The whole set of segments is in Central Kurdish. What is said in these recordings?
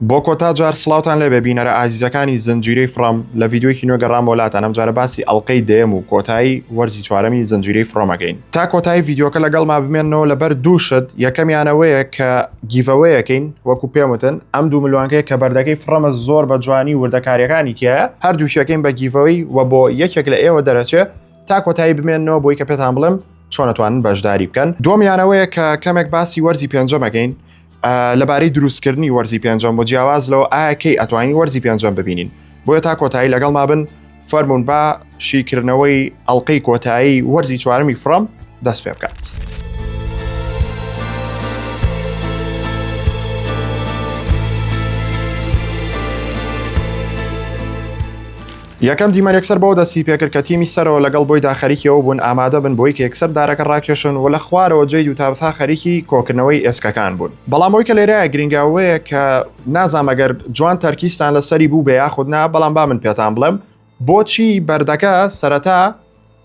بۆ کۆتا جار سڵاوتان لێ ببینەرە ئازیزەکانی زنجیرەی فڕۆم لە ڤیدیۆیەکی نوێ گەڕام وڵاتان ئەم جارە باسی ئەڵلقەی دێم و کۆتایی وەرزی چوارەمی زنجیرەی فڕۆمەکەین تا کۆتایی ڤیدیۆکە لەگەڵما بمێنەوە لەبەر دووشت یەکەمیانەوەیە کە گیڤەوەیەکەین وەکو پێم وتن ئەم 2 ملیۆنکەیە کە بەردەکەی فڕۆمە زۆر بە جوانی وردەکاریەکانی تایە هەردووشەکەین بە گیڤەوەی و بۆ یەکێک لە ئێوە دەرەچێت تا کۆتایی بمێنەوە بۆی کە پێتان بڵم چۆن ئەتوانن بەشداری بکەن. دووەمیانەوەیە کە کەمێک باسی وەرزی پێنجەمەکەین لەبارەی دروستکردنی وەرزی پێنجەم بۆ جیاواز لەوە ئاکەی ئەتوانین وەرزی پێنجەم ببینین بۆیە تا کۆتایی لەگەڵ ما بن فەرمونون با شیکردنەوەی ئەڵلقەی کۆتایی وەرزی چوارەمی فڕۆم دەست پێ بکات. یەکەم دیمەن یەکسەر بەوە دەستی پێکرد کە تیمی سەرەوە لەگەڵ بۆی داخەریکیەوە بوون ئامادە بن بۆی کە یەکسەر دارەکە ڕاکێشن و لە خوارەوە جێی و تابتا خەریکی کۆکردنەوەی ئێسکەکان بوون. بەڵام ئەوی کە لێرەیە گرنگاوەیە کە نازانم ئەگەر جوان تەرکیستان لەسەری بوو بێ یاخودنا بەڵام با من پێتان بڵێم بۆچی بەردەکە سەرەتا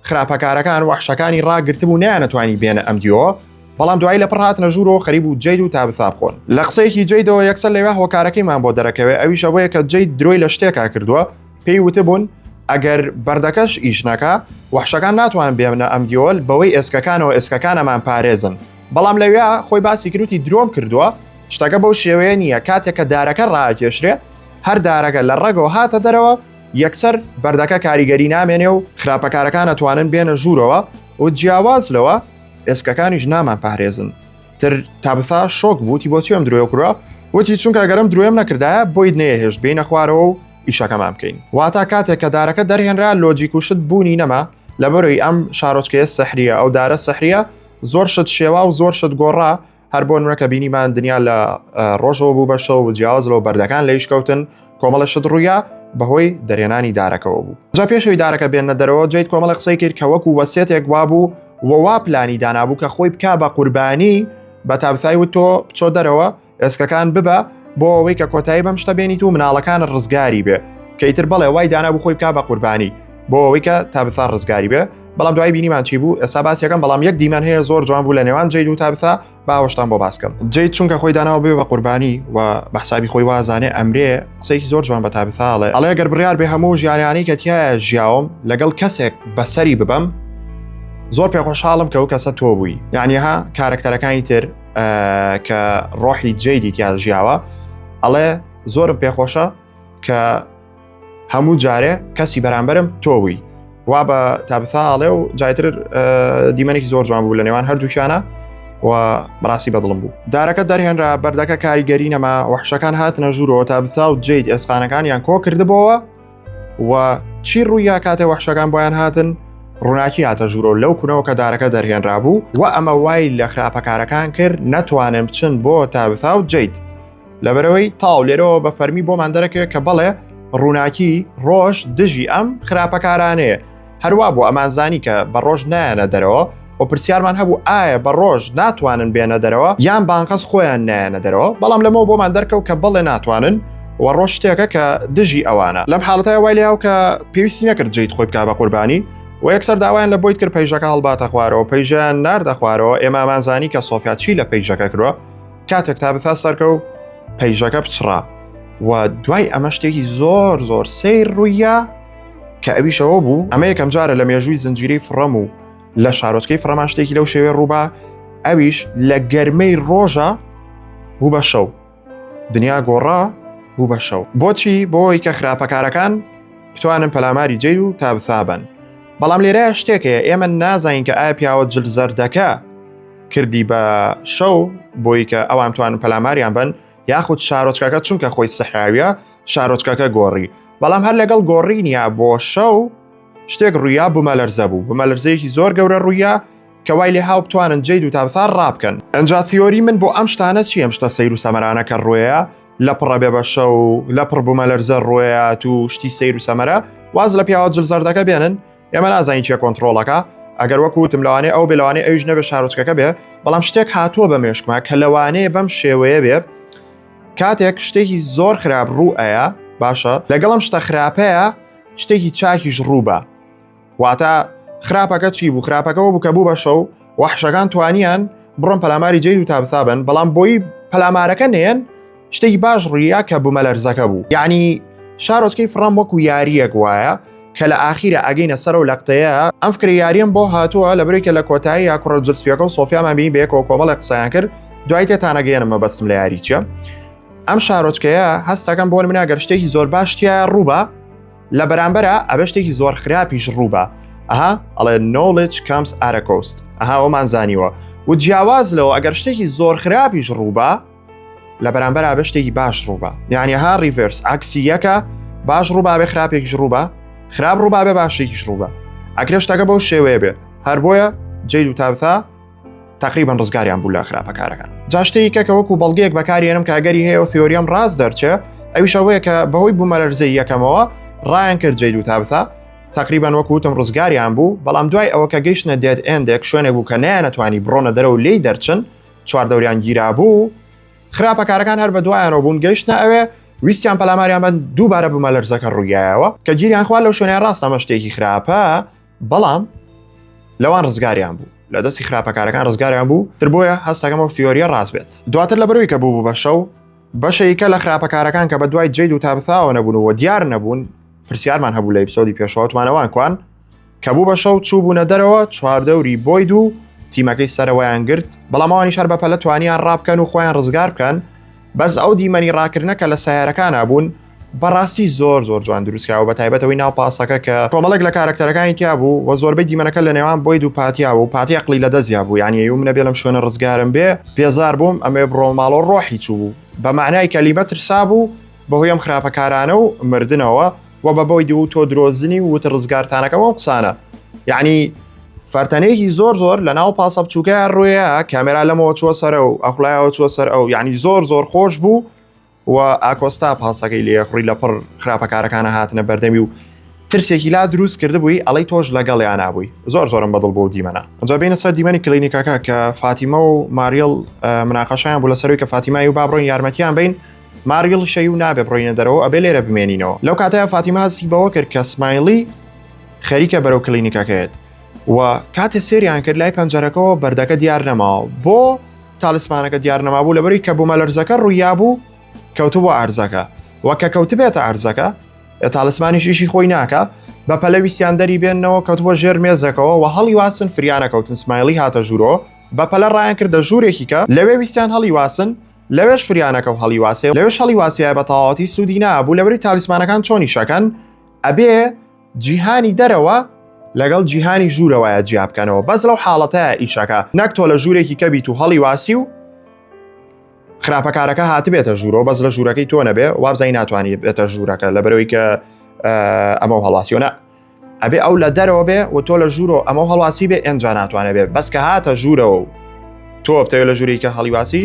خراپەکارەکان وەحشەکانی ڕاگرتبوو نەیانەتوانی بێنە ئەم دیۆ بەڵام دوایی لە پڕ هاتنە ژوورەوە خەریب و جەید و تابتا بخۆن. لە قسەیەکی جەیدەوە یەکسەر لەوێ هۆکارەکەیمان بۆ دەرەکەوێت ئەویش ئەوەیە کە جەید درۆی لە شتێکا کردووە پێی وتبوون ئەگەر بەردەکەش ئیش نەکا وەحشەکان ناتوان بێنە ئەم دیۆل بەوەی ئێسکەکانەوە ئێسکەکانەمان پارێزن بەڵام لەوێ خۆی باسی کروتی درۆم کردووە شتەکە بەو شێوەیە نییە کاتێک کە دارەکە ڕاکێشرێ هەر دارەکە لە ڕێگەوە هاتە دەرەوە یەکسەر بەردەکە کاریگەری نامێنێ و خراپەکارەکان ئەتوانن بێنە ژوورەوە و جیاواز لەوە ئێسکەکانیش نامان پارێزن. تر تابتا شۆک بووتی بۆچی ئەم درۆیە کوڕە وتی چونکە گەرم درۆیم نەکردایە بۆی نەیەهێشت بینە خوارەوە و ئیشەکەمان بکەین. واتە کاتێک کە دارەکە دەرهێنرا لۆجیک و شت بوونی نەما لەبەرەوەی ئەم شارۆچکەیە سەحریە ئەو دارە سەحریە زۆر شت شێوا و زۆر شت گۆڕا هەر بۆ نمونەکە بینیمان دنیا لە ڕۆژەوە بوو بە شەو و جیاواز لەوە بەردەکان لە ئیشکەوتن کۆمەڵە شت ڕوویا بەهۆی دەرهێنانی دارەکەەوە بوو. جا پێشەوەی دارەکە بێنە دەرەوە جێیت کۆمەڵە قسەی کرد کە وەکو وەسێتێک وابوو وەوا پلانی دانابوو کە خۆی بکا بە قوربانی بە تابسای و تۆ بچۆ دەرەوە ئێسکەکان ببە بۆ ئەوەی کە کۆتایی بەم شتە بێنیت و مناڵەکان ڕزگاری بێ کەیتر بەڵێ وای دانابوو خۆی بکا بە قوربانی بۆ ئەوەی کە تابتا ڕزگاری بێ بەڵام دوای بینیمان چی بوو ئێستا باسیەکەم بەڵام یەک دیمان هەیە زۆر جوان بوو لە نێوان جەید و تابتا باوەشتان بۆ باسکەم. جەید چونکە خۆی داناوە بێ بە قوربانی و بە حسابی خۆی وازانێ ئەمرێ قسەیەکی زۆر جوان بە تابتاڵێ ئەڵێ گەر بڕیار بێ هەموو ژیانیانەی کە تایە ژیاوم لەگەڵ کەسێک بەسەری ببەم زۆر پێخۆشحاڵم کە ئەو کەسە تۆ بووی یعنیها کارکتەرەکانی تر کە ڕۆحی جەیدی تیا ژیاوە ئەڵێ زۆرم پێخۆشە کە هەموو جارێ کەسی بەرامبەرم تۆبووی وا بە تابتاڵێ و جایتر دیمەنێکی زۆر جوان بوو لە نێوان هەردووکیانە و بەڕاستی بەدڵم بوو. دارەکە دەرهێنرا بەردەکە کاریگەری نەما وەحشەکان هاتنە ژوورەوە تابتا و جەید ئێسقانەکانیان کۆ کردبەوە و چی ڕوویە کاتێ وەحشەکان بۆیان هاتن ڕووناکی هاتە ژوورەوە لەو کوونەوە کە دارەکە دەرهێنرا بوو و ئەمە وای لە خراپەکارەکان کرد نەتوانن بچن بۆ تابتا و جەید لەبەرەوەی تاو لێرەوە بە فەرمی بۆمان دەرەکەوێت کە بەڵێ ڕووناکی ڕۆژ دژی ئەم خراپەکارانەیە هەروە بۆ ئەمانزانی کە بە ڕۆژ نایەنە دەرەوە و پرسیارمان هەبوو ئایا بە ڕۆژ ناتوانن بێنە دەرەوە یان بانقەس خۆیان نایەنە دەرەوە بەڵام لەمەوە بۆمان دەرکەوت کە بەڵێ ناتوانن و ڕۆژ شتێکە کە دژی ئەوانە لەم حاڵەتەیە وای لێاو کە پێویستی نەکرد جەید خۆی بکا بە قوربانی و یەکسەر داوایان لە بۆیت کرد پەیژەکە هەڵباتە خوارەوە پەیژیان ناردە خوارەوە ئێمە ئەمانزانی کە سۆفیا چی لە پەیژەکە کردووە کاتێک تابتا سەرکە و پەیژەکە بچڕا و دوای ئەمە شتێکی زۆر زۆر سیر ڕوویە کە ئەویشەوە بوو ئەمە یەکەم جارە لە مێژووی زنجیرەی فڕۆم و لە شارۆچکەی فڕۆمان شتێکی لەو شێوێ ڕووبا ئەویش لە گەرمەی ڕۆژە بوو بە شەو دنیا گۆڕا بوو بە شەو بۆچی بۆی کە خراپەکارەکان بتوانن پەلاماری جەید و تابتا بن بەڵام لێرەیە شتێکەیە ئێمە نازانین کە ئایا پیاوە جل زەردەکە کردی بە شەو بۆی کە ئەوان توانن پەلاماریان بن یاخود شارۆچکەکە چونکە خۆی سەحراویە شارۆچکەکە گۆڕی بەڵام هەر لەگەڵ گۆڕینیا بۆ شەو شتێک ڕوویا بوومەلەرزە بوو بوومەلەرزەیەکی زۆر گەورە ڕوویا کە وای لێ هاو بتوانن جەید و تابتا ڕابکەن. ئەنجا تیۆری من بۆ ئەم شتانە چی ئەم شتە سەیر و سەمەرانە کە ڕوویە لە پڕە بێ بە شەو لە پڕ بوومەلەرزە ڕوویە تو شتی سەیر و سەمەرە واز لە پیاوە جل زەردەکە بێنن ئێمە نازانین چیە کۆنتڕۆڵەکە ئەگەر وەکو وتم لەوانەیە ئەو بێلەوانەیە ئەویش نەبێ شارۆچکەکە بێ بەڵام شتێک هاتووە بە مێشکمە کە لەوانەیە بەم شێوەیە بێ کاتێک شتێکی زۆر خراپ ڕوو ئەیە باشە لەگەڵم شتە خراپەیە شتێکی چاکیش ڕوو بە واتە خراپەکە چی بوو خراپەکەەوە بوو کە بوو بە شەو وەحشەکان توانیان بڕۆن پەلاماری جەید و تابتا بن بەڵام بۆی پەلامارەکە نێن شتێکی باش ڕوویە کە بوومەلەرزەکە بوو. یعنی شارۆچکەی فڕام وەکو یاریەک وایە کە لە ئاخیرە ئەگەینە سەر و لە قتەیە ئەم فکرە یاریەم بۆ هاتووە لە بەرێکە لە کۆتایی یا کوڕە جلسپیەکە و سۆفیامان بینی بەیەکەوە کۆمەڵی قسەیان کرد دوای تێتانەگەێنم مەبەستم لە یاری چیە. ئەم شارۆچکەیە هەستەکەم بۆ منە گەر شتێکی زۆر باشتیە ڕووبە لە بەرامبەرە ئەبێ شتێکی زۆر خراپیش ڕووبە. ئەها ئەڵێ knowledge comes at a cost. ئەها ئەومان زانیوە و جیاواز لەوە ئەگەر شتێکی زۆر خراپیش ڕووبە لە بەرامبەر ئەبێ شتێکی باش ڕووبە. یعنی ها ریڤرس عکسی یەکە باش ڕووبە بێ خراپێکیش ڕووبە خراپ ڕووبە بێ باشێکیش ڕووبە. ئەکرێ شتەکە بەو شێوەیە بێ هەر بۆیە جەید و تابتا تقریبا ڕزگاریان بوو لە خراپەکارەکان. جا شتێکی کە وەکو بەڵگەیەک بەکارێنم کاگەری هەیە و تیۆریەم ڕاست دەرچێ ئەویش ئەوەیە کە بەهۆی بوومەلەرزەی یەکەمەوە ڕایان کرد جەید و تابتا تقریبا وەکوتم ڕزگاریان بوو. بەڵام دوای ئەوە کە گەیشتنە دێد ئێندێک شوێنێک بوو کە نەیانەتوانی بڕۆنە دەرە و لێی دەرچن چواردەوریان گیرا بوو خراپەکارەکان هەر بە دوایانەوە بوون گەیشتنە ئەوێ ویستیان پەلاماریان بن دووبارە بوومەلەرزەکە ڕوویایەوە کە گیریان خوا لەو شوێنەیە ڕاستە ئەمە شتێکی خراپە بەڵام لەوان ڕزگاریان بوو لە دەستی خراپەکارەکان ڕزگاریان بوو تر بۆیە هەستەکەم ئەو تیۆریە ڕاست بێت. دواتر لە بەرەوەی کە بوو بە شەو بەشەیەکە لە خراپەکارەکان کە بە دوای جەید و تابتاوە نەبوونەوە دیار نەبوون پرسیارمان هەبوو لە ئەپیسۆدی پێشەوەتمانەوەکوان کە بوو بە شەو چوو بوونە دەرەوە چواردەوری بۆید و تیمەکەی سەرەوەیان گرت بەڵام ئەوانی شەر بەپەلە توانیان ڕابکەن و خۆیان ڕزگار بکەن بەس ئەو دیمەنی ڕاکردنەکە لە سیارەکانە بوون بەڕاستی زۆر جوان دروستکراوە بە تایبەتەوەی ناو پاسەکە کە کۆمەڵێک لە کارکتەرەکانی تیا بوو و زۆربەی دیمەنەکە لە نێوان بۆید و پاتیا و پاتی عقلی لە دەستیا بوو. یعنی ئەو منە بێ لەم شوێنە ڕزگارم بێ پێزار بووم ئەمێ بڕۆ ماڵۆ ڕۆحی چوو بوو بە معنای کەلیمە ترسا بوو بەهۆی ئەم خراپەکارانە و مردنەوە و بە بۆی و تۆ درۆزنی و وتە ڕزگارتانەکەەوە قسانە. یعنی فەرتەنەیەکی زۆر لە ناو پاسە بچووکە ڕوویە کامێرا لەمەوە چوە سەر و ئەخلایەوە چوە سەر ئەو یعنی زۆر خۆش بوو و ئاکۆستا پاسەکەی لێخڕی لە پڕ خراپەکارەکانە هاتنە بەردەمی و ترسێکی لا دروست کرده بووی ئەڵی تۆش لەگەڵیان نابووی زۆرم بەدڵ بۆ دیمەنە. ئەجا بینە سەر دیمەنی کلینیکەکە کە فاتیمە و ماریل مناقەشیان بوو لەسەروی کە فاتیمای و با بڕۆین یارمەتیان بین ماریل شەی و نابێ بڕۆینە دەرەوە ئەبێ لێرە بمێنینەوە. لەو کاتەیە فاتیمە هەستی بەوە کرد کە سمایلی خەریکە بەرەو کلینیکەکەیت و کاتێ سێریان کرد لای پەنجەرەکەەوە بەردەکە دیار نەماوە بۆ تالیسمانەکە دیار نەما بوو لەبەری کە بوومەلەرزەکە ڕوویا بوو کەوتو بۆ ئارزەکە وەکە کەوت بێتە ئارزەکە تالیسمانیش ئیشی خۆی ناکە بە پەلەویستیان دەری بێنەوە کەوت بۆ ژێر مێزەکەەوە و هەڵی واسن فریانەکەوتن سمایلی هاتە ژوورۆ بە پەلە ڕایان کردە ژوورێکی کە لەوێ ویستیان هەڵی واسن لەوێش فریانەکە و هەڵی واسێ لەوێش هەڵی واسیە بە تەواوەتی سوودی نابوو لەبەری تالیسمانەکان چۆنی شەکەن ئەبێ جیهانی دەرەوە لەگەڵ جیهانی ژوورەوەیە جیا بکەنەوە بەس لەو حاڵەتەیە ئیشەکە نەک تۆ لە ژوورێکی کەبیت و هەڵی واسی و خراپەکارەکە هاتبێتە ژوورۆ بەس لە ژوورەکەی تۆ نەبێ وابزای ناتوانانی بێتە ژوورەکە لەبەرەوەی کە ئەمە هەڵواسیۆنە ئەبێ ئەو لە دەرەوە بێ و تۆ لە ژوورۆ ئەمە هەڵواسی بێ ئەنجا ناتوانێت بێ بەس کە هاتە ژوورەوە و تۆ بتەوێت لە ژوورێکە هەڵیواسی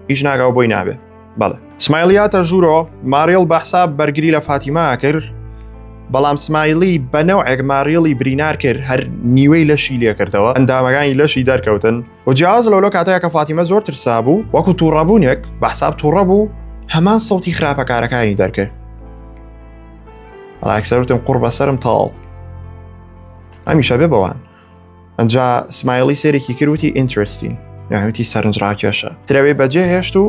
هیچ ناگاو بۆی نابێ. بەڵێ سمایلیاتە ژوورۆ ماریل بەحساب بەرگری لە فاتیما کرد بەڵام سمایلی بەنەوعێک ماریڵی برینار کرد هەر نیوەی لەشی لێ کردەوە ئەندامەکانی لەشی دەرکەوتن و جیاواز لەولۆ کاتەیە کە فاتیمە زۆر ترسا بوو وەکو تووڕەبوونێک بەحساب تووڕە بوو هەمان سەوتی خراپەکارەکانی دەرکرد ئەکسەرتم قوڕ بەسەرم تاڵ هەمیشە بێ بەوان ئەنجا سمایلی سێرێکی کردوتی ئینترستین یاوتی سەرنجڕاکێشە ترەوێ بەجێ هێشت و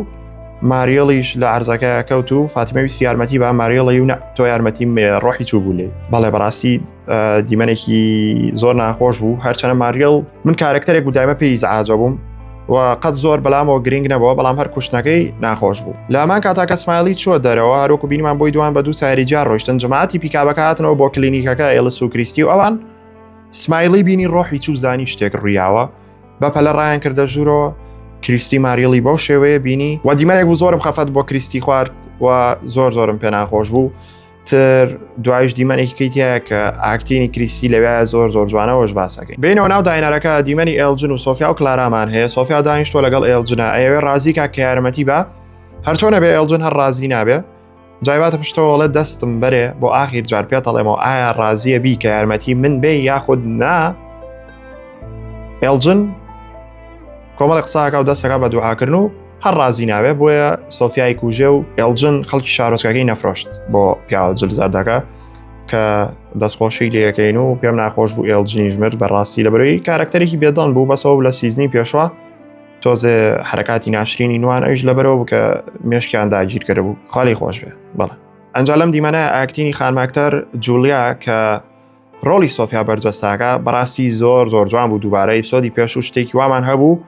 ماریڵیش لە عرزەکە کەوت و فاتیمەویستی یارمەتی بە ماریڵی و تۆ یارمەتی ڕۆحی چوو بوو لێ بەڵێ بەڕاستی دیمەنێکی زۆر ناخۆش بوو هەرچەنە ماریڵ من کارکتەرێک و دایمە پێی زعاجە بووم و قەت زۆر بەلامەوە گرنگ نەبەوە بەڵام هەر کوشتنەکەی ناخۆش بوو. لە ئەمان کاتاکە سمایلی چوە دەرەوە هەروەکو بینیمان بۆی دوان بە دوو سایری جار ڕۆیشتن جەماعەتی پیکابەکە هاتنەوە بۆ کلینیکەکە ئێلس و کریستی و ئەوان سمایلی بینی ڕۆحی چوو زانی شتێک ڕوویاوە بە پەلە ڕایان کردە ژوورەوە کریستی ماریڵی بەو شێوەیە بینی و دیمەنێک بوو زۆرم خەفەت بۆ کریستی خوارد و زۆرم پێ ناخۆش بوو تر دوایش دیمەنێکی کەیتایە کە ئاکتینی کریستی لەوێ زۆر جوانەوەش باسەکەی بینەوە ناو داینەرەکە دیمەنی ئێلجن و سۆفیا و کلارامان هەیە سۆفیا دانیشتۆ لەگەڵ ئێلجنە ئەوێ ڕازیکە کە یارمەتی بە هەرچۆنە بێ ئێلجن هەر ڕازی نابێ جایباتە پشتەوەڵێ دەستم بەرێ بۆ ئاخیر جار پێ دەڵێمەوە ئایا ڕازیە بی کە یارمەتی من بێ یاخود نا ئێلجن کۆمەڵی قساکە و دەستەکە بە دوعاکردن و هەر ڕازی ناوێ بۆیە سۆفیای کوژێ و ئێلجن خەڵکی شارۆچکەکەی نەفرۆشت بۆ پیاوە جلزەردەکە کە دەستخۆشی لەکەین و پێم ناخۆش بوو ئێلجنی ژمرد بەڕاستی لەبەرەوەی کارکتەرێکی بێدڵ بوو بەسەوە لە سیزنی پێشوە تۆزێ حرکاتی ناشرینی نوان ئەویش لەبەرەوە بوو کە مێشکیان داگیر کرد بوو خاڵی خۆش بێ بەڵێ ئەنجا لەم دیمەنە ئاکتینی خانماکتەر جولیا کە ڕۆڵی سۆفیا بەرجەستاکە بەڕاستی زۆر جوان بوو دووبارە ئیپسۆدی پێش و شتێکی وامان هەبوو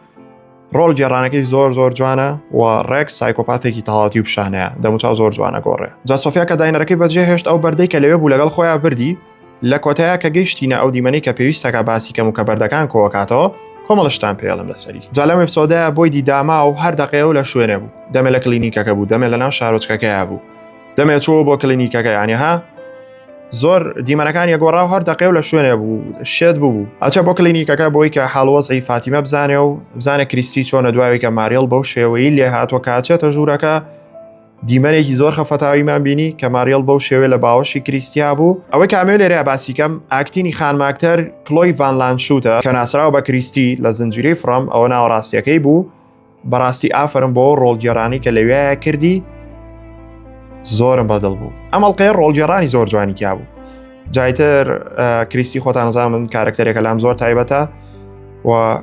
ڕۆڵ گێڕانەکەی زۆر جوانە و ڕێکس سایکۆپاتێکی تەواوەتی و پیشانەیە دەموچاو زۆر جوانە گۆڕێ جا سۆفیا کە داینەرەکەی بەجێ هێشت ئەو بەردەی کە لەوێ بوو لەگەڵ خۆیان بردی لە کۆتایە کە گەیشتینە ئەو دیمەنەی کە پێویستەکە باسی کەم و کە بەردەکان کۆکاتەوە کۆمەڵشتان پێڵم لەسەری جا لەم ئێپسۆدەیە بۆی دیداما و هەر دەقەیە لە شوێنێ بوو دەمێ لە کلینیکەکە بوو دەمێ لەناو شارۆچکەکەیە بوو دەمێ چوە بۆ کلینیکەکە یانی ها زۆر دیمەنەکانی گۆڕا و هەر دەقەیە لە شوێنێ بوو شێت بوو ئەچە بۆ کلینیکەکە بۆی کە حاڵوەزعی فاتیمە بزانێ و بزانە کریستی چۆنە دوایی کە ماریڵ بەو شێوەیی لێ هاتووە کاچێتە ژوورەکە دیمەنێکی زۆر خەفەتاویمان بینی کە ماریڵ بەو شێوێ لە باوەشی کریستیا بوو ئەوەی کامێ لێرە باسیکەم ئاکتینی خانماکتەر کلۆی ڤانلانشوتە کە ناسراوە بە کریستی لە زنجیرەی فڕەم ئەوە ناوەڕاستیەکەی بوو بەڕاستی ئافرم بۆ ڕۆڵگێڕانی کە لەوێیە کردی زۆرم بەدڵ بوو ئەمەڵقەیە ڕۆڵگێڕانی زۆر جوانی تیا بوو جایتر کریستی خۆتان نەزان من کارکتەرێکە لام زۆر تایبەتە و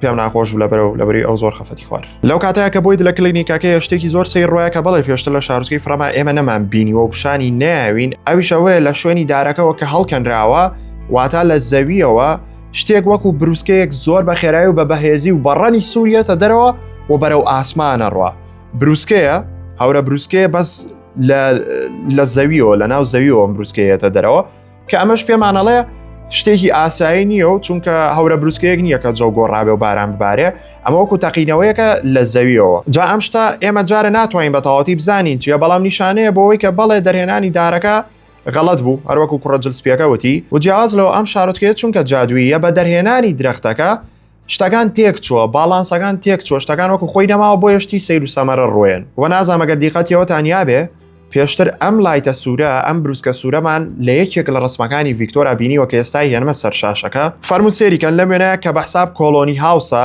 پێم ناخۆش بوو لەبەری ئەو زۆر خەفەتی خوار لەو کاتەیە کە بۆی لە کلینیکەکەی شتێکی زۆر سەیر ڕۆیە کە بەڵێ پێشتر لە شارۆچکەی فڕەما ئێمە نەمان بینیوە و پیشانی ناوین ئەویشەوەیە لە شوێنی دارەکەەوە کە هەڵکەنراوە واتە لە زەویەوە شتێک وەکو بروسکەیەک زۆر بە خێرایی و بە بەهێزی و بەڕەنی سووریەتە دەرەوە و بەرەو ئاسمانە ڕوا بروسکەیە هەورە بروسکەیە بەس لە زەویەوە لە ناو زەویەوە بروسکەیەتە دەرەوە کە ئەمەش پێمانەڵێ شتێکی ئاسایی نییە و چونکە هەورە بروسکەیەک نییە کە جەو گۆڕابێ و باران ببارێ ئەمە وەکو تەقینەوەیەکە لە زەویەوە جا ئەم شتە ئێمە جارە ناتوانین بە تەواوەتی بزانین چیە بەڵام نیشانەیە بۆەوەی کە بەڵێ دەرهێنانی دارەکە غەڵەت بوو هەروەکو کوڕە جلسپیەکەوتی و جیاواز لەوە ئەم شارۆچکەیە چونکە جادوویە بە دەرهێنانی درەختەکە شتەکان تێک چووە باڵانسەکان تێک چوە شتەکان وەکو خۆی نەماوە بۆ یشتی سەیر و سەمەرە ڕۆیان و نازانمەگەر دیقەتیەوەتان یابێ پێشتر ئەم لایتە سوورە ئەم بروسکە سوورەمان لە یەکێک لە ڕسمەکانی ڤیکتۆرا بینیوە کە ئێستای هێنمە سەر شاشەکە فەرموو سێریکەن لەم وێنەیە کە بەحساب کۆلۆنی هاوسە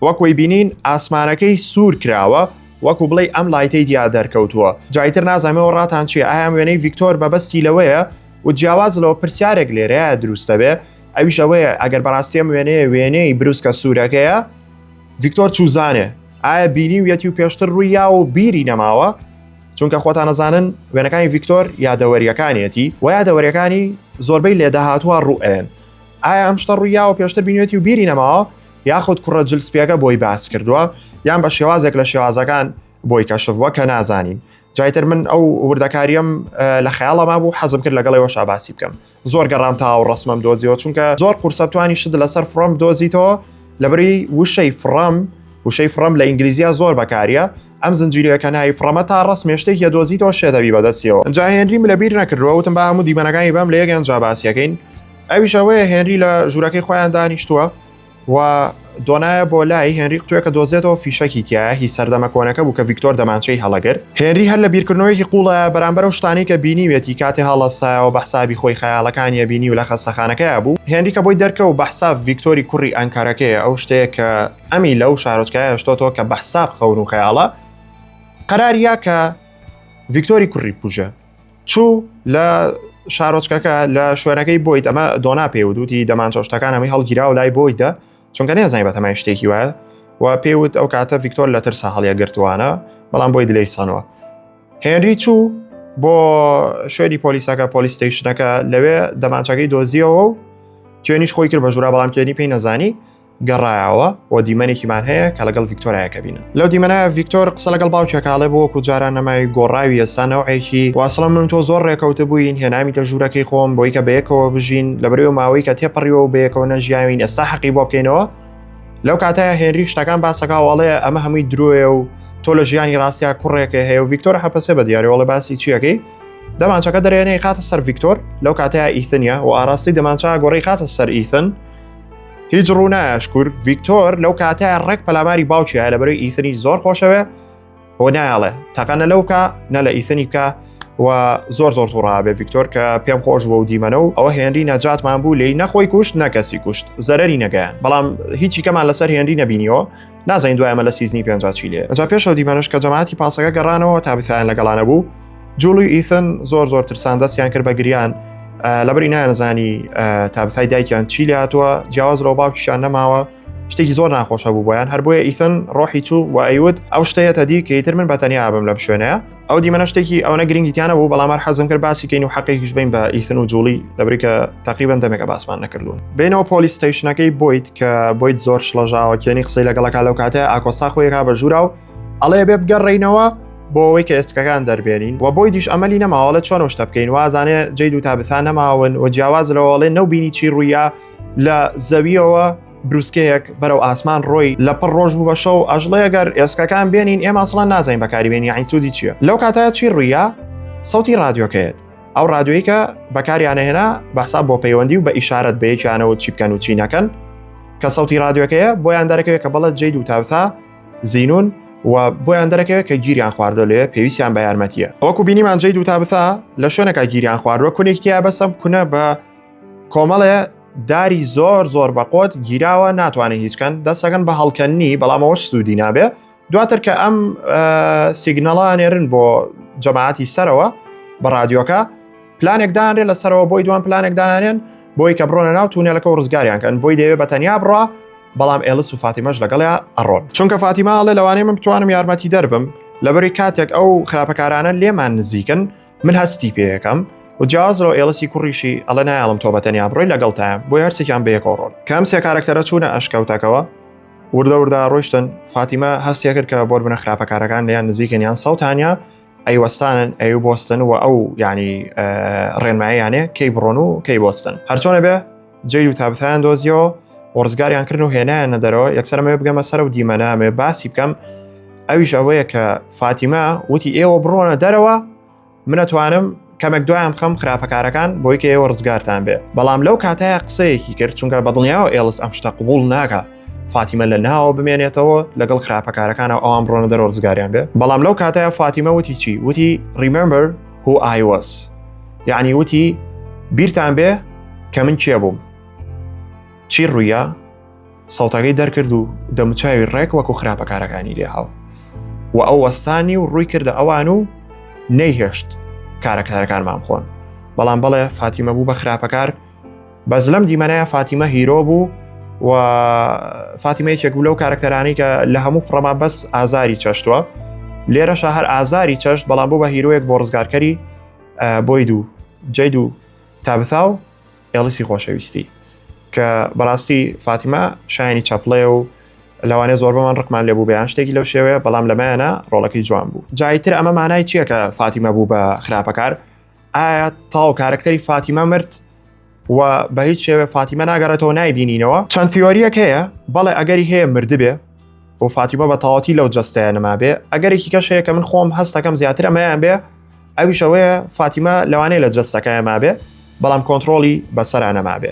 وەکوی بینین ئاسمانەکەی سوور کراوە وەکو بڵێ ئەم لایتەی دیا دەرکەوتووە جایتر نازانمەوە ڕاتان چیە ئایا وێنەی ڤیکتۆر بەبەستی لەوەیە و جیاواز لەوە پرسیارێک لێرەیە دروستە بێ ئەویش ئەوەیە ئەگەر بەڕاستی ئەم وێنەی بروسکە سوورەکەیە ڤیکتۆر چوزانێ ئایا بینی و یەتی و پێشتر ڕوویا و بیری نەماوە چونکە خۆتان نەزانن وێنەکانی ڤیکتۆر یادەوەریەکانیەتی و یادەوەریەکانی زۆربەی لێداهاتووە ڕوئێن ئایا ئەم شتە ڕوویاوە پێشتر بینوێتی و بیری نەماوە یاخود کوڕە جلسپیەکە بۆی باس کردووە یان بە شێوازێک لە شێوازەکان بۆی کەشفووە کە نازانین جایتر من ئەو وردەکاریم لە خەیاڵەما بوو حەزم کرد لەگەڵەوە شاباسی بکەم زۆر گەڕام تا و ڕسمم دۆزیەوە چونکە زۆر قورسەتوانی شت لەسەر فڕەم دۆزیتەوە لەبەری وشەی فڕەم لە ئینگلیزیە زۆر بەکاریە ئەم زنجیرەکە ناوی فڕەمە تا ڕسمێشتێک یە دۆزیتەوە شێدەبی بەدەستیەوە ئەجا هێنریم لە بیر نەکردووە وتم با هەموو دیمەنەکانی بەم لە یەکیان جاباسیەکەین ئەویشەوەیە هێنری لە ژوورەکەی خۆیان دانیشتووە و دۆنایە بۆ لای هێنری قوتوێکە دۆزێتەوە فیشەکی تایە هی سەردەمە کۆنەکە بوو کە ڤیکتۆر دەمانچەی هەڵەگر هێنری هەر لە بیرکردنەوەیکی قوڵە بەرامبەر و شتانی کە بینیوێتی کاتێ هەڵەسایەوە بە حسابی خۆی خەیاڵەکانیە بینی و لە خەستەخانەکەیە بوو هێنری کە بۆی دەرکە و بە حساب ڤیکتۆری کوڕی ئەنکارەکەیە ئەو شتەیە کە ئەمی لەو شارۆچکایە هێشتۆتەوە کە بە حساب خەون و خەیاڵە قەراریە کە ڤیکتۆری کوڕی پوژە چوو لە شارۆچکەکە لە شوێنەکەی بۆیت ئەمە دۆنا پێوتوتی دەمانچە شتەکان ئەمەی هەڵگیرا و لای بۆیدا چونکە نێزانانی بەتەمای شتێکی وایە و پێوت ئەو کاتە ڤیکتۆر لە ترسا هەڵیە گرتووانە بەڵام بۆی دلەی سانەوە هێنری چوو بۆ شوێنی پۆلیسەکە پۆلیسستیشنەکە لەوێ دەمانچەکەی دۆزیەوە و توێنیش خۆی کرد بە ژوورا بەڵام توێنی پێی نەزانی گەڕایەوە و دیمەنێکیمان هەیە کە لەگەڵ ڤیکتۆرایەکە بینن لەو دیمەنە ڤیکتۆر قسە لەگەڵ باوکێکاڵێ بۆ وەکو جاران نەمای گۆڕاوی ئێستانەوەیەکی واسەڵم من تۆ زۆر ڕێکەوتە بووین هێنامیتە ژوورەکەی خۆم بۆی کە بەیەکەوە بژین لەبەرەوە ماوەی کە تێپەڕیەوە و بەیەکەوە نەژیاوین ئێستا حەقی بۆ بکەینەوە لەو کاتەیە هێنری شتەکان باسەکەواڵەیە ئەمە هەمووی درۆیە و تۆ لە ژیانی ڕاستیا کوڕێکە هەیە و ڤیکتۆر هەپەسێ بە دیاریوەڵە باسی چیەکەی دەمانچەکە دەرێنەی خاتە سەر ڤیکتۆر لەو کاتەیە ئیثنیە و ئاراستی دەمانچە گۆڕی خاتە سەر ئیثن هیچ ڕوو نایشکور ڤیکتۆر لەو کاتەیە ڕێک پەلاماری باوکیە لەبەرەوەی ئیثنی زۆر خۆشەوێ بۆ نایڵێ تەقەنە لەوکە نە لە ئیثنی بکە و زۆر تووڕابێ ڤیکتۆر کە پێم خۆش بوو و دیمەنە و ئەوە هێنری نەجاتمان بوو لێی نەخۆی کوشت نەکەسی کوشت زەرەری نەگەیان بەڵام هیچی کەمان لەسەر هێنری نەبینیەوە نازانین دوایمە لە سیزنی 50 چی لێ ئەجا پێشەوە دیمەنش کە جەماعەتی پاسەکە گەڕانەوە تا بثیان لەگەڵانە بوو جوڵی ئیثن زۆر ترسان دەستیان کرد بە گریان لەبەری نانەزانی تا بثای دایکیان چی لاتووە جیاواز لەو باوکیشان نەماوە شتێکی زۆر ناخۆشە بوو بۆیان هەر بۆیە ئیثن ڕۆحی چوو و ئەیوت ئەو شتەیە دی کە ئیتر من بەتەنیا بم لەم شوێنەیە ئەو دیمەنە شتێکی ئەوە گرنگیتیانە بوو بەڵام حەزم کرد باسی کەین و حەقێکیش بین بە ئیثن و جوڵی لەبەری کە تقریبا دەمێکە باسمان نەکردوون بینەوە پۆلیس ستیشنەکەی بۆیت کە بۆیت زۆر شڵەژاوە کێنی قسەی لەگەڵەکە لەو کاتە ئاکۆستا خۆیەکا بە ژوورا و ئەڵێ بێ بگەڕێینەوە بۆ ئەوەی کە ئێستکەکان دەربێنین و بۆی دیش ئەمەلی نەماوەڵێت چۆن شتە بکەین وازانێ جێ دوو تابەتان نەماون و جیاواز لەوەڵێ نەوبینی چی ڕوویە لە زەویەوە بروسکەیەک بەرەو ئاسمان ڕۆی لە پڕ ڕۆژ بوو بەشە و ئەژڵەیە گەر ئێسکەکان بێنین ئێمە ئەسڵان نازانین بەکاری بێنی یعنی سوودی چییە لەو کاتەیە چی ڕوویە سەوتی رادیۆکەیەت ئەو رادیۆیی کە بەکاریانەهێنا بەحساب بۆ پەیوەندی و بە ئیشارەت بەیەکیانەوە چی بکەن و چی نەکەن کە سەوتی رادیۆکەیە بۆیان دەرەکەوێت کە بەڵێت جێ دوو تاوتا زینون و بۆیان دەرەکەوێت کە گیریان خواردۆ لێ پێویستیان بە یارمەتیە ئەوەکو بینیمان جێ دوو تابتا لە شوێنەکە گیریان خواردوە کونێکتیا بەسەم کونە بە کۆمەڵێ داری زۆر بەقۆت گیراوە ناتوانێت هیچکەن دەستەکەن بە هەڵکەنی بەڵامەوەش سوودی نابێ دواتر کە ئەم سیگنەڵانێرن بۆ جەماعەتی سەرەوە بە رادیۆکە پلانێک دانرێ لەسەرەوە بۆی دوان پلانێک دانێن بۆی کە بڕۆنە ناو تونێلەکە و ڕزگاریان کەن بۆی دەوێت بەتەنیا بڕە بەڵام ئێلس و فاتیمەش لەگەڵیا ئەڕۆن چونکە فاتیمە ئەڵێ لەوانەیە من بتوانم یارمەتی دەربم لەبەری کاتێک ئەو خراپەکارانە لێمان نزیکن من هەستی پێیەکەم و جیازەوە ئێلسی کوڕیشی ئەڵە نایڵم تۆ بەتەنیا بڕۆی لەگەڵتایە بۆی هەرچێکیان بەیەکۆڕۆن کەم سێ کارکتەرە چوونە ئەشکەوتەکەوە وردە ڕۆیشتن فاتیمە هەستێ کرد کە بۆ بنە خراپەکارەکان لیان نزیکەنیان سەوتانیا ئەیوەستانن ئەی بۆستن و ئەو ینی ڕێنماییانێ کەی بڕۆن و کەی بۆستن هەرچۆنە بێ جێ و تابتیان دۆزیەوە وەرزگاریان کردن و هێنایان نەدەرەوە یەکسەرمە بگەمە سەر و دیمەنامێ باسی بکەم ئەویش ئەوەیە کە فاتیمە وتی ئێوە بڕۆنە دەرەوە منەتوانم کەمێک دوایان بخەم خراپەکارەکان بۆی کە ئێوە ڕزگارتان بێ بەڵام لەو کاتەیە قسەیەکی کرد چونکە بەدڵنیاوە ئێلس ئەم شتە قبول ناکە فاتیمە لە ناوە بمێنێتەوە لەگەڵ خراپەکارەکانە ئەوان بڕۆنە دەرەوە ڕزگاریان بێ بەڵام لەو کاتەیە فاتیمە وتی چی وتی remember who I was یعنی وتی بیرتان بێ کە من چێ بووم چی ڕوویە سەوتەکەی دەرکرد و دەموچاوی ڕێک وەکو خراپەکارەکانی لێهاو و ئەو وەستانی و ڕووی کردە ئەوان و نەیهێشت کارەکارەکانمان بخۆن بەڵام بەڵێ فاتیمە بوو بە خراپەکار بەس لەم دیمەنایە فاتیمە هیرۆ بوو و فاتیمە یەکێک بوو لەو کارکتەرانی کە لە هەموو فڕەما بەس ئازاری چەشتووە لێرەشە هەر ئازاری چەشت بەڵام بوو بە هیرۆیەک بۆ ڕزگارکەری بۆی دوو جەید و تابتا و ئێڵسی خۆشەویستی کە بەڕاستی فاتیمە شایانی چەپڵێ و لەوانێ زۆر بەمان ڕقمان لێبوو بەیان شتێکی لەو شێوەیە بەڵام لەمایانە ڕۆڵەکەی جوان بوو جایتر ئەمە مانای چییە کە فاتیمە بوو بە خراپەکار ئایا تاو کارکتەری فاتیمە مرد و بە هیچ شێوە فاتیمە ناگەڕێتەوە نایبینینەوە چەند فیۆریەک هەیە بەڵێ ئەگەری هەیە مردبێ و فاتیمە بە تەواتی لەو جەستەیە نەما بێ ئەگەرێکی کەشەیە کە من خۆم هەستەکەم زیاتر ئەمەیان بێ ئەویشەوەیە فاتیمە لەوانەیە لە جەستەکەی ما بێ بەڵام کۆنتترۆلی بەسەرە نەما بێ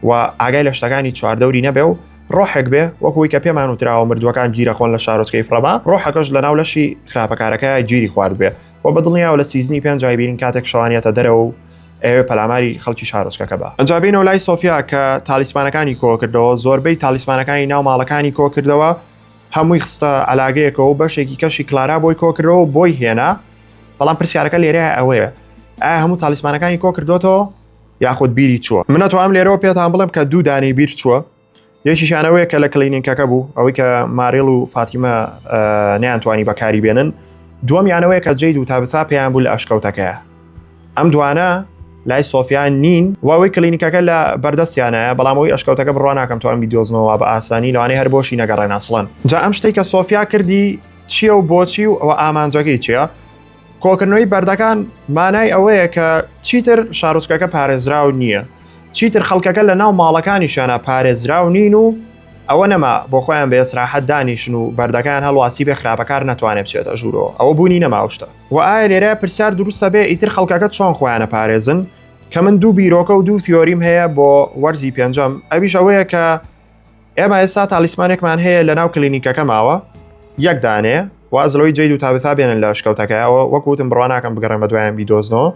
و ئاگای لە شتەکانی چواردەوری نەبێ و ڕۆحێک بێ وەکوی کە پێمان وتراوە مردووەکان گیرە خۆن لە شارۆچکەی فڕەما ڕۆحەکەش لە ناو لەشی خراپەکارەکە گیری خوارد بێ و بەدڵنیاوە لە سیزنی پێنج جایبیرین کاتێک شەوانیەتە دەرەوە و ئێوە پەلاماری خەڵکی شارۆچکەکە بە ئەنجابینەوە لای سۆفیا کە تالیسمانەکانی کۆ کردەوە زۆربەی تالیسمانەکانی ناو ماڵەکانی کۆ کردەوە هەمووی خستە ئەلاگەیەکەوە بەشێکی کەشی کلارا بۆی کۆ کردەوە بۆی هێنا بەڵام پرسیارەکە لێرەیە ئەوەیە ئایا هەموو تالیسمانەکانی کۆ کردوتەوە یاخود بیری چووە منەتوانم لێرەوە پێتان بڵێم کە دوو دانەی بیر چووە یەکیشانەوەیە کە لە کلینیکەکە بوو ئەوەی کە مارێڵ و فاتیمە نەیانتوانی بەکاری بێنن دووەمیانەوەیە کە جەید و تابتا پێیان بوو لە ئەشکەوتەکەیە ئەم دوانە لای سۆفیان نین واوەی کلینیکەکە لە بەردەستیانەیە بەڵامەوەی ئەشکەوتەکە بڕوا ناکەم توان بیدۆزنەوە بە ئاسانی لەوانەیە هەر بۆشی نەگەڕێن ئەسڵەن جا ئەم شتێک کە سۆفیا کردی چییە و بۆچی و ئەوە ئامانجەکەی چییە کۆکردنەوەی بەردەکان مانای ئەوەیە کە چیتر شارۆچکەکە پارێزراو نییە چیتر خەڵکەکە لە ناو ماڵەکانیشانە پارێزراو نین و ئەوە نەما بۆ خۆیان بە ئێسراحەت دانیشن و بەردەکان هەڵواسی بێ خراپەکار ناتوانێت بچێتە ژوورەوە ئەوە بوونی نەماوشتە و ئایا لێرە پرسیار دروستە بێ ئیتر خەڵکەکە چۆن خۆیانە پارێزن کە من دوو بیرۆکە و دوو فیۆریم هەیە بۆ وەرزی پێنجەم ئەویش ئەوەیە کە ئێمە ئێستا تالیسمانێکمان هەیە لە ناو کلینیکەکە ماوە یەک دانەیە وازلەوەی جەید و تابتا بێنن لە شکەوتەکەیەوە وەکوتم بڕوا ناکەم بگەڕێن بە دوایان بیدۆزنەوە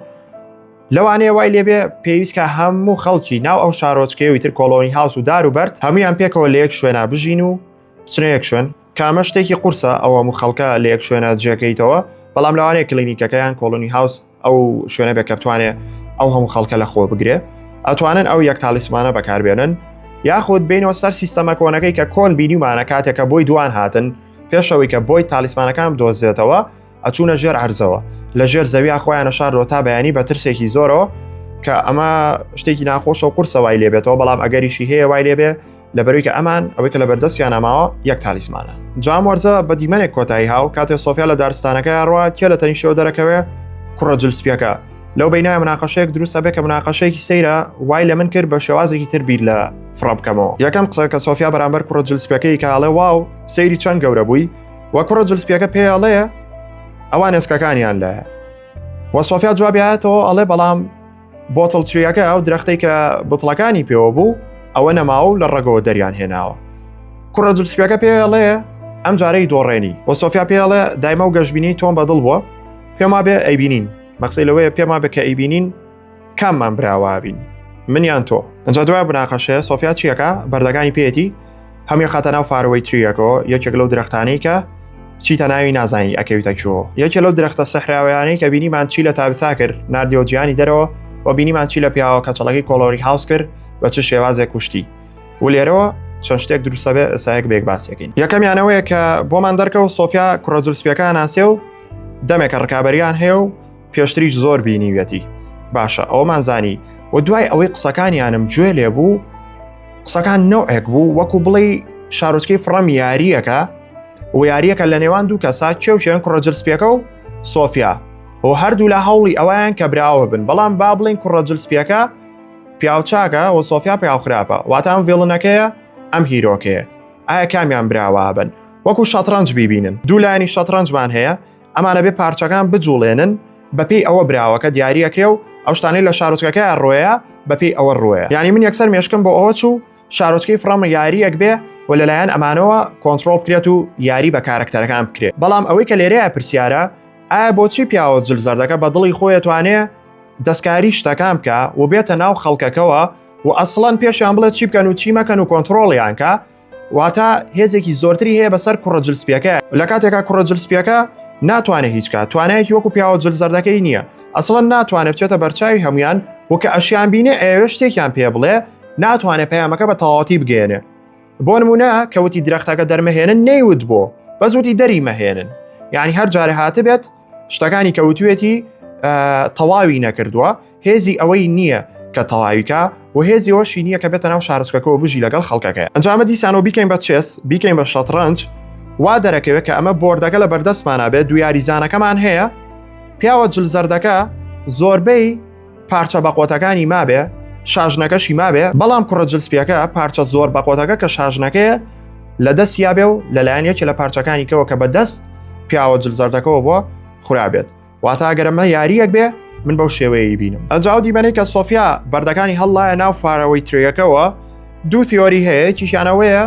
لەوانەیە وای لێبێ پێویستکە هەموو خەڵکی ناو ئەو شارۆچکەوەی تر کۆلۆنی هاوس و دار و بەرد هەمویان پێکەوە لە یەک شوێنە بژین و بچنە یەک شوێن کامە شتێکی قورسە ئەوە هەموو خەڵکە لە یەک شوێنە جێگەیتەوە بەڵام لەوانەیە کلینیکەکەیان کۆلۆنی هاوس ئەو شوێنە بێ کە بتوانێت ئەو هەموو خەڵکە لە خۆ بگرێ ئەتوانن ئەو یەک تالیسمانە بەکاربێنن یاخود بینەوە سەر سیستەمە کۆنەکەی کە کۆن بینیمانە کاتێکە بۆی دوان هاتن پێشەوەی کە بۆی تالیسمانەکان دۆزێتەوە ئەچوونە ژێر عەرزەوە لە ژێر زەویا خۆیانە شاردەوە تا بەیانی بە ترسێکی زۆرەوە کە ئەمە شتێکی ناخۆشە و قورسە وای لێبێتەوە بەڵام ئەگەریشی هەیە وای لێبێ لەبەروی کە ئەمان ئەوەی کە لە بەردەستیان ئەماوە یەک تالیسمانە. جام وەرزە بە دیمەنێک کۆتایی هاو کاتێک سۆفیا لە دارستانەکە ڕوا کێ لە تەنیشەوە دەرەکەوێ کوڕە جلسپیەکە لەو بینایە مناقەشەیەک دروستە بێت کە مناقەشەیەکی سەیرە وای لە من کرد بە شێوازێکی تر بیر لە فڕە بکەمەوە. یەکەم قسە کە سۆفیا بەرامبەر کوڕە جلسپیەکەی کاڵێ واو سەیری چەند گەورە بووی وە کوڕە جلسپیەکە پێڵەیە ئەوان ئێسکەکانیان لایە وە سۆفیا جوابیایەتەوە ئەڵێ بەڵام بۆتڵچریەکە ئەو درەختەی کە بتڵەکانی پێوە بوو ئەوە نەماوە و لە ڕێگەوە دەریان هێناوە. کوڕە جلسپیەکە پێڵێ ئەم جارەی دۆڕێنی وە سۆفیا پێڵێ دایمە و گەشتبینی تۆم بەدڵ بووە پێما بێ ئەیبینین مەقسەی لەوەیە پێما بێ کە ئەیبینین کاممان براوە بین منیان تۆ. ئەجا دوای بناقەشەیە سۆفیا چیەکە بەردەکانی پێێتی هەمی خاتە ناو فارەوەی تریەکەوە یەکێک لەو درەختانەی کە چیتە ناوی نازانی ئەکەویتەکوەوە یەکێ لەو درەختە سەحراویانەی کە بینیمان چی لە تابثا کرد نردیەوە گیانی دەرەوە و بینیمان چی لە پیاوە کەچەڵەکەی کۆلۆری هاوس کرد بە چ شێوازێک کوشتی و لێرەوە چەند شتێک دروستە بێ ئەسایەک بێک باسیەکەین. یەکەمیانەوەیە کە بۆمان دەرکەوت سۆفیا کوڕە جلسپیەکان ناسێ و دەمێکە ڕکابەریان هەیە و پێشتریش زۆر بینیوێتی باشە ئەومان زانی و دوای ئەوەی قسەکانیانم گوێ لێ بوو قسەکان نەوعێک بوو وەکو بڵێ شارۆچکەی فڕەم یاریەکە و یاریەکە لە نێوان دوو کەسا کێوشێن کوڕە جلسپیەکە و سۆفیا و هەردوو لە هەوڵی ئەویان کە براوە بن بەڵام با بڵین کوڕە جلسپیەکە پیاوچاکە و سۆفیا پیاو خراپە واتە ئەم ڤێڵنەکەیە ئەم هیرۆکەیە ئایا کامیان براوە بن وەکو شەترەنج بیبینن دوو لایانی شەترەنجمان هەیە ئەمانە بێ پارچەکان بجوڵێنن بەپێی ئەوە براوەکە دیاریەکرێ و ئەو شتانەی لە شارۆچکەکە ڕۆیە بەپێی ئەوە ڕۆیە یعنی من یەکسەر مێشکم بۆ ئەوە چوو شارۆچکەی فڕەمە یاریەک بێ و لەلایەن ئەمانەوە کۆنتترۆل بکرێت و یاری بە کارکتەرەکان بکرێت بەڵام ئەوەی کە لێرەیە پرسیارە ئایا بۆچی پیاوە جلزەردەکە بە دڵی خۆی توانێ دەستکاری شتەکان بکە و بێتە ناو خەڵکەکەوە و ئەسڵەن پێشیان بڵێت چی بکەن و چی مەکەن و کۆنتترۆڵیان کە واتە هێزێکی زۆرتری هەیە بەسەر کوڕە جلسپیەکە لە کاتێکا کوڕە جلسپیەکە ناتوانێت هیچ کات توانایەکی وەکو پیاوە جلزەردەکەی نییە ئەسڵەن ناتوانێت بچێتە بەرچاوی هەمویان و کە ئەشیان بینێ ئێوە شتێکیان پێ بڵێ ناتوانێت پەیامەکە بە تەواوەتی بگێنێ بۆ نمونە کەوتی درەختەکە دەرمەهێنن نەیوت بۆ بەزوتی دەری مەهێنن یعنی هەر جارە هاتە بێت شتەکانی کەوتوێتی تەواوی نەکردووە هێزی ئەوەی نییە کە تەواویکە و هێزی ئەوەشی نییە کە بێتە ناو شارۆچکەکەەوە بژی لەگەڵ خەڵکەکە ئەنجامە دیسانەوە بیکەین بە چێس بیکەین بە شەترەنج وا دەرەکەوێت کە ئەمە بۆردەکە لە بەردەستمانە بێت دو یاریزانەکەمان هەیە پیاوە جلزەردەکە زۆربەی پارچە بەقۆتەکانی مابێ شاژنەکەشی مابێ بەڵام کوڕە جلسپیەکە پارچە زۆر بەقۆتەکە کە شاژنەکەیە لە دەست یابێ و لەلایەن یەکێ لە پارچەکانی کەوە کە بە دەست پیاوە جلزەردەکەەوە بۆ خورابێت واتە ئەگەرمە یاریەک بێ من بەو شێوەیە بینم ئەنجاو دیمەنەی کە سۆفیا بەردەکانی هەڵڵایە ناو فارەوەی ترێەکەەوە دوو تیۆری هەیە چیشانەوەیە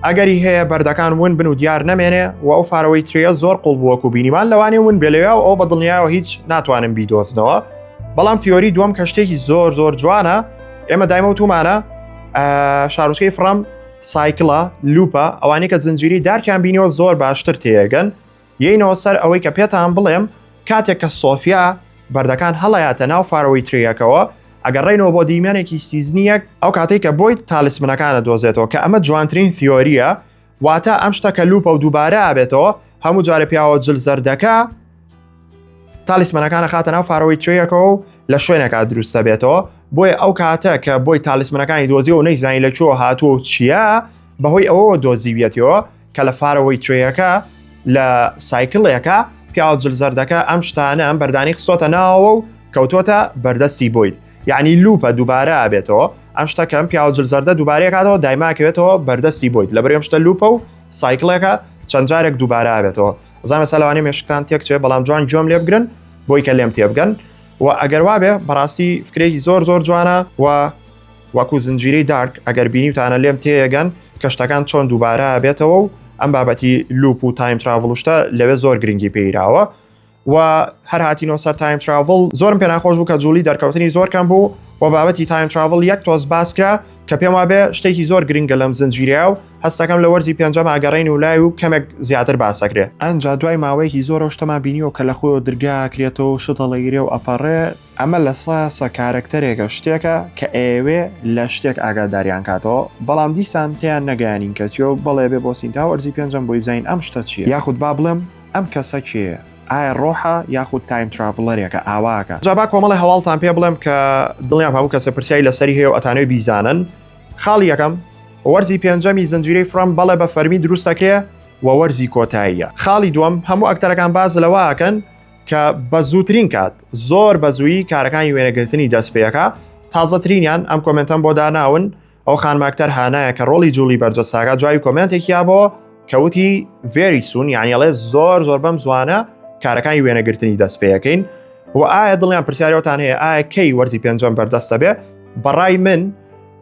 ئەگەری هەیە بەردەکان ون بن و دیار نەمێنێ و ئەو فارەوەی ترێە زۆر قوڵ بووەکو بینیمان لەوانێ ون بێلەوە و ئەو بە دڵنیایەوە هیچ ناتوانم بیدۆزنەوە بەڵام تیۆری دووەم کە شتێکی زۆر زۆر جوانە ئێمە دایمە وتومانە شارۆچکەی فڕەم سایکڵە لوپە ئەوانەی کە زنجیری دارکیان بینیەوە زۆر باشتر تێگەن یەینەوە سەر ئەوەی کە پێتان بڵێم کاتێک کە سۆفیا بەردەکان هەڵەیاتە ناو فارەوەی ترێەکەەوە ئەگەڕێنەوە بۆ دیمەنێکی سیزنیەک ئەو کاتێک کە بۆی تالیسمنەکانە دۆزێتەوە کە ئەمە جوانترین تیۆریە واتە ئەم شتەکە لوپە و دووبارە ئابێتەوە هەموو جارە پیاوە جلزەردەکە تالیسمنەکانە خاتە ناو فارەوەی ترێەکەەوە و لە شوێنێکا دروستە بێتەوە بۆیە ئەو کاتە کە بۆی تالیسمنەکانی دۆزی و نەیزانی لەکوێوە هاتووە چییە بەهۆی ئەوە دۆزیویەتەوە کە لە فارەوەی ترێەکە لە سایکڵێکە پیاوە جلزەردەکە ئەم شتانە ئەم بەردانی خستۆتە ناوە و کەوتۆتە بەردەستی بۆیت یعنی لوپە دووبارە ئابێتەوە ئەم شتەکەم پیاوە جلزەردە دووبارەیەکاتەوە دایماکەوێتەوە بەردەستی بۆیت لە بەرێم شتە لوپە و سایکڵێکە چەند جارێک دووبارە ئابێتەوە زانمە سەلوانی مێشکتان تێکچێ بەڵام جوان جۆم لێ بگرن بۆی کە لێم تێبگەن و ئەگەر وابێ بەڕاستی فکرێکی زۆر زۆر جوانە و وەکو زنجیرەی دارک ئەگەر بینیتانە لێم تێگەن کە شتەکان چۆن دووبارە ئابێتەوە و ئەم بابەتی لوپ و تایم تراڤڵشتە لەوێ زۆر گرنگی پێیراوە و هەر هاتینەوە سەر تایم تراڤڵ زۆرم پێ ناخۆش بوو کە جوڵی دەرکەوتنی زۆر کەم بوو و بابەتی تایم تراڤڵ یەک تۆز باسکرا کە پێم وابێ شتێکی زۆر گرنگە لەم زنجیرە و هەستەکەم لە وەرزی پێنجەم ئاگەڕین و لای و کەمێک زیاتر باسەکرێ ئەنجا دوای ماوەیەکی زۆر شتەمان بینیەوە کە لە خۆی دەرگاکرێتەوە شتەڵەگیرێ و ئەپەڕێ ئەمە لە ساسە کارکتەرێکە شتێکە کە ئێوێ لە شتێک ئاگاداریان کاتەوە بەڵام دیسان تیان نەگەیانین کەسیۆ بەڵێ بێ بۆ سینتا وەرزی پێنجەم بۆی بزین ئەم شتە چیە یاخود با بڵێم ئەم کەسە کێیە ئایا ڕۆحە یاخود تایم تراڤلەرێکە ئاواکە جابا کۆمەڵی هەواڵتان پێ بڵێم کە دڵیان هەموو کەسە پرسیایی لەسەری هەیە و ئەتانوی بیزانن خاڵی یەکەم وەرزی پێنجەمی زنجیرەی فرەم بەڵێ بە فەرمی دروست دەکرێ و وەرزی کۆتاییە خاڵی دووەم هەموو ئەکتەرەکان باز لەوەکەن کە بە زووترین کات زۆر بە زوویی کارەکانی وێنەگرتنی دەست پێەکە تازەترینیان ئەم کۆمنتەم بۆ داناون ئەو خانماکتەر هانایە کە ڕۆڵی جوڵی بەرجەساگا جوای کۆمنتێکیا بۆ کەوتی very soon یعنیڵێ زۆر بەم زوانە کارەکانی وێنەگرتنی دەست پێەکەین و ئایا دڵیان پرسیارەوەتان هەیە ئایا کەی وەرزی پێنجەم بەردەستە بێ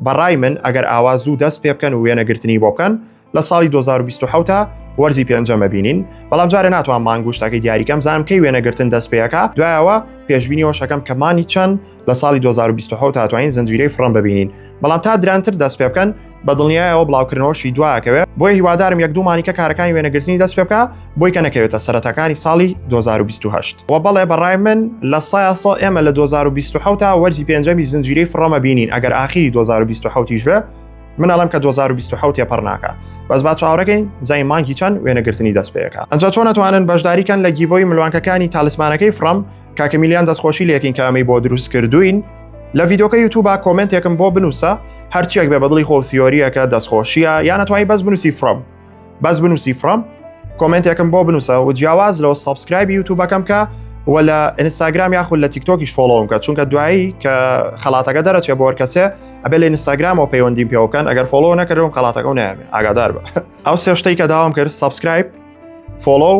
بەڕای من ئەگەر ئاواز و دەست پێ بکەن و وێنەگرتنی بۆ بکەن لە ساڵی 2027 تا وەرزی پێنجەمە بینین بەڵام جارێ ناتوان مانگوشتەکەی دیاریکەم زانم کەی وێنەگرتن دەست پێەکە دوایەوە پێشبینیەوە شەکەم کەمانی چەند لە ساڵی 2027 تاتوانین زنجیرەی فرەم ببینین بەڵام تا درانتر دەست پێ بکەن بە دڵنیایەوە بڵاوکردنەوەشی دوایەکەوێ بۆی هیوادارم یەک دوومانیکە کارەکانی وێنەگرتنی دەست پێ بکە بۆی کە نەکەوێتە سەرەتاکانی ساڵی 2028 و بەڵێ بەڕای من لە سایاسە ئێمە لە 2027 تا وەرزی پێنجەمی زنجیرەی فرەمە بینین ئەگەر ئاخری 2027 بێ منەڵم کە 2027 پەڕ ناکە بەس با چاوەڕەکەین زای مانگی چەند وێنەگرتنی دەست پێەکە ئەنجا چۆن ناتوانن بەشداریکەن لە گیڤۆی ملوانکەکانی تالیسمانەکەی فرەم کاکە میلیان دەستخۆشی لێکین کامی بۆ دروست کردوین لە ڤیدۆکە یوتیوبە کۆمنتێکم بۆ بنووسە هەرچیەک بێ بەدڵی خۆ تیۆریەکە دەستخۆشیە یان ناتوانین بەس بنووسی فرەم کۆمنتێکم بۆ بنووسە و جیاواز لەوە سابسکرایبی یوتیوبەکەم کە و لە ئینستاگرام یاخود لە تیکتۆکیش فۆلۆم کە چونکە دوایی کە خەڵاتەکە دەرەچێ بۆ کەسێ ئەبێ لە ئینستاگرامەوە پەیوەندیم پێوەکەن ئەگەر فۆلۆ نەکردم خەڵاتەکە و نایەمێ ئاگادار بە ئەو سێ شتەی کە داوام کرد سابسکرایب فۆلۆ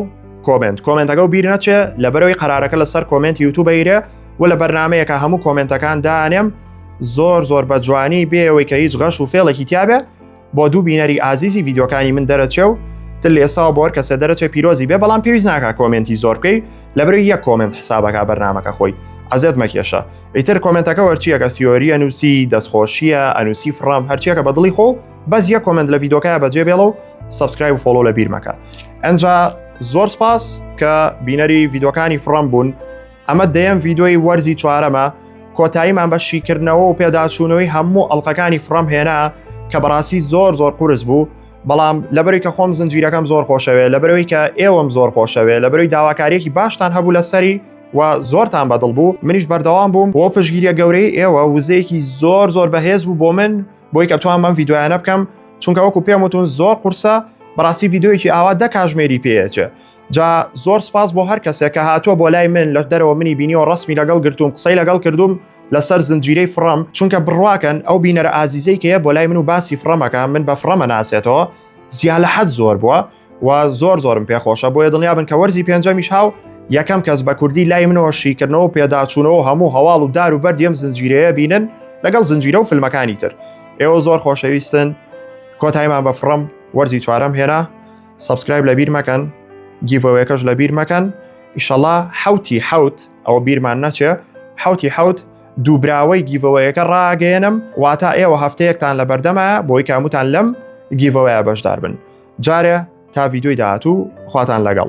کۆمنتەکە و بیر نەچێ لەبەرەوەی قەرارەکە لەسەر کۆمنت یوتیوب ئەیرێ و لە بەرنامەیەکە هەموو کۆمنتەکان دانێم زۆر بە جوانی بێەوەی کە هیچ غەش و فێڵێکی تیابێ بۆ دوو بینەری ئازیزی ڤیدۆکانی من دەرەچێ و تل ئێسا بۆر کەسە دەرەچێ پیرۆزی بێ بەڵام پێویست ناکە کۆمنتی زۆر بکەی لەبەرەوەی یەک کۆمنت حسابەکە بەرنامەکە خۆی ئەزێت مەکێشە ئیتر کۆمنتەکە وەرچیەکە تیۆری ئەنووسی دەستخۆشیە ئەنووسی فرەم هەرچیەکە بە دڵی خۆ بەس یەک کۆمنت لە ڤیدۆکەیە بەجێ بێڵە و سابسکرایب و فۆلۆ لە بیر مەکە ئەنجا زۆر سپاس کە بینەری ڤیدۆکانی فرەم بوون ئەمە دەیەم ڤیدۆی وەرزی چوارەمە کۆتاییمان بە شیکردنەوە و پێداچوونەوەی هەموو ئەڵلقەکانی فرەم هێنا کە بەڕاستی زۆر قورس بوو بەڵام لەبەرەوەی کە خۆم زنجیرەکەم زۆر خۆشەوێ لەبەرەوەی کە ئێوەم زۆر خۆشەوێ لەبەرەوەی داواکاریەکی باشتان هەبوو لەسەری و زۆرتان بەدڵ بوو منیش بەردەوام بووم بۆ پشگیریە گەورەی ئێوە وزەیەکی زۆر بەهێز بوو بۆ من بۆی کە توانم ئەم ڤیدۆیانە بکەم چونکە وەکو پێم وتون زۆر قورسە بەڕاستی ڤیدۆیەکی ئاوا 10 کاتژمێری پێیەچێ جا زۆر سپاس بۆ هەر کەسێک کە هاتووە بۆ لای من لە دەرەوە منی بینیەوە ڕسمی لەگەڵ گرتووم قسەی لەگەڵ کردوم لەسەر زنجیرەی فرەم چونکە بڕواکەن ئەو بینەرە ئازیزەی کە بۆ لای من و باسی فرەمەکە من بە فرەمە ناسێتەوە زیاد لە حەد زۆر بووە و زۆرم پێخۆشە بۆیە دڵنیا بن کە وەرزی پێنجەمیش هاو یەکەم کەس بە کوردی لای منەوە شیکردنەوە پێداچوونەوە هەموو هەواڵ و دار و بەردیم زنجیرەیە بینن لەگەڵ زنجیرە و فیلمەکانی تر ئێوە زۆر خۆشەویستن کۆتاییمان بە فرەم وەرزی چوارەم هێنا سابسکرایب لە بیر مەکەن گیڤەوەیەکەش لە بیر مەکەن ئیشەڵڵا حوتی حوت ئەوە بیرمان نەچێ حوتی حوت دووبراوەی گیڤەوەیەکە ڕاگەێنم واتە ئێوە هەفتەیەکتان لە بەردەمە بۆی کاموتان لەم گیڤەوەیە بەشدار بن جارێ تا ڤیدۆی داهاتوو خواتان لەگەڵ